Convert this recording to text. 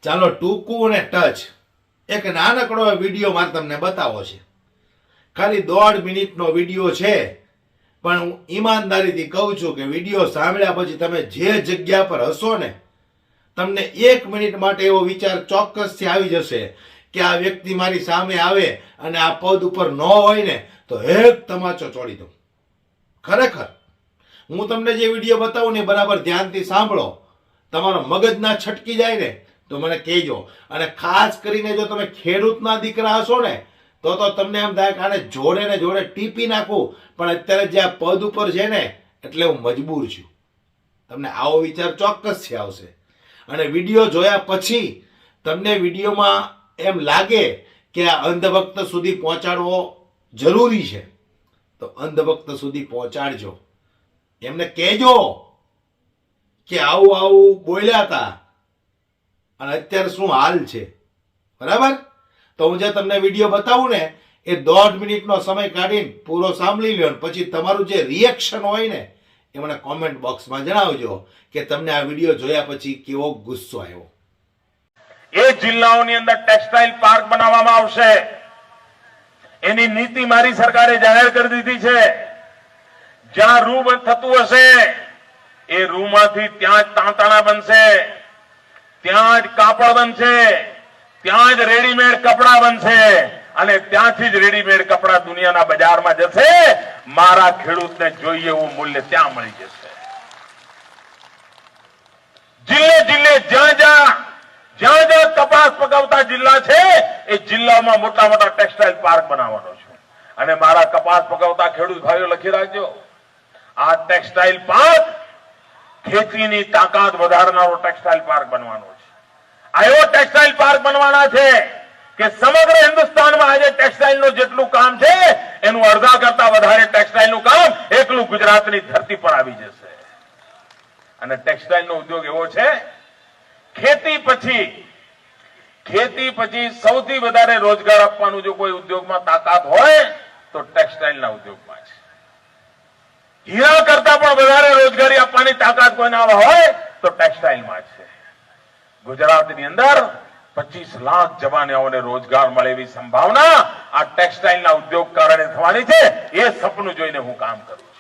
ચાલો ટૂંકું અને ટચ એક નાનકડો વિડીયો મારે તમને બતાવો છે. ખાલી 1.5 મિનિટનો વિડીયો છે, પણ હું ઈમાનદારીથી કહું છું કે વિડીયો સાંભળ્યા પછી તમે જે જગ્યા પર હશો ને, તમને 1 મિનિટ માટે એવો વિચાર ચોક્કસથી આવી જશે કે આ વ્યક્તિ મારી સામે આવે અને આ પદ ઉપર ન હોય ને તો એક તમાચો છોડી દઉં. ખરેખર હું તમને જે વિડીયો બતાવું ને બરાબર ધ્યાનથી સાંભળો. તમારો મગજ ના છટકી જાય ને તો મને કહેજો. અને ખાસ કરીને જો તમે ખેડૂતના દીકરા હશો ને તો તમને એમ થાય કે આને જોડે ને જોડે ટીપી નાખું, પણ અત્યારે જે આ પદ ઉપર છે ને એટલે હું મજબૂર છું. તમને આવો વિચાર ચોક્કસથી આવશે. અને વિડીયો જોયા પછી તમને વિડીયોમાં એમ લાગે કે આ અંધભક્ત સુધી પહોંચાડવો જરૂરી છે તો અંધભક્ત સુધી પહોંચાડજો. એમને કહેજો કે આવું આવું બોલ્યા હતા અને અત્યારે શું હાલ છે. બરાબર? તો હું જે તમને વિડીયો બતાવું ને એ 1.5 મિનિટનો સમય કાઢીને પૂરો સાંભળી લ્યો. પછી તમારું જે રિએક્શન હોય ને એ મને કોમેન્ટ બોક્સમાં જણાવજો કે તમને આ વિડીયો જોયા પછી કેવો ગુસ્સો આવ્યો. એ જિલ્લાઓની અંદર ટેક્સટાઇલ પાર્ક બનાવવામાં આવશે. એની નીતિ મારી સરકારે જાહેર કરી દીધી છે. જ્યાં રૂ બંધ થતું હશે એ રૂમાંથી ત્યાં જ તાંતણા બનશે, ત્યાં જ કાપડ બનશે, ત્યાં જ રેડીમેડ કપડા બનશે અને ત્યાંથી જ રેડીમેડ કપડા દુનિયાના બજારમાં જશે. મારા ખેડૂતને જોઈએ એવું મૂલ્ય ત્યાં મળી જશે. જિલ્લે જિલ્લે જ્યાં જ્યાં કપાસ પકવતા જિલ્લા છે એ જિલ્લામાં મોટા મોટા ટેક્સટાઇલ પાર્ક બનાવવાનો છે. અને મારા કપાસ પકવતા ખેડૂત ભાઈઓ લખી રાખજો, આ ટેક્સટાઇલ પાર્ક ખેતીની તાકાત વધારનારો ટેક્સટાઇલ પાર્ક બનવાનો છે. આ એવો ટેક્સટાઇલ પાર્ક બનવાના છે કે સમગ્ર હિન્દુસ્તાનમાં આજે ટેક્સટાઇલનું જેટલું કામ છે એનું અડધા કરતા વધારે ટેક્સટાઇલનું કામ એકલું ગુજરાતની ધરતી પર આવી જશે. અને ટેક્સટાઇલનો ઉદ્યોગ એવો છે, ખેતી પછી સૌથી વધારે રોજગાર આપવાનું જો કોઈ ઉદ્યોગમાં તાકાત હોય તો ટેક્સટાઇલના ઉદ્યોગમાં છે. હીરા કરતા પણ વધારે રોજગારી આપવાની તાકાત કોઈના હોય તો ટેક્સટાઇલમાં છે. ગુજરાતની અંદર 25 લાખ જવાનોને રોજગાર મળે એવી સંભાવના આ ટેક્સટાઇલના ઉદ્યોગ કારણે થવાની છે. એ સપનું જોઈને હું કામ કરું છું.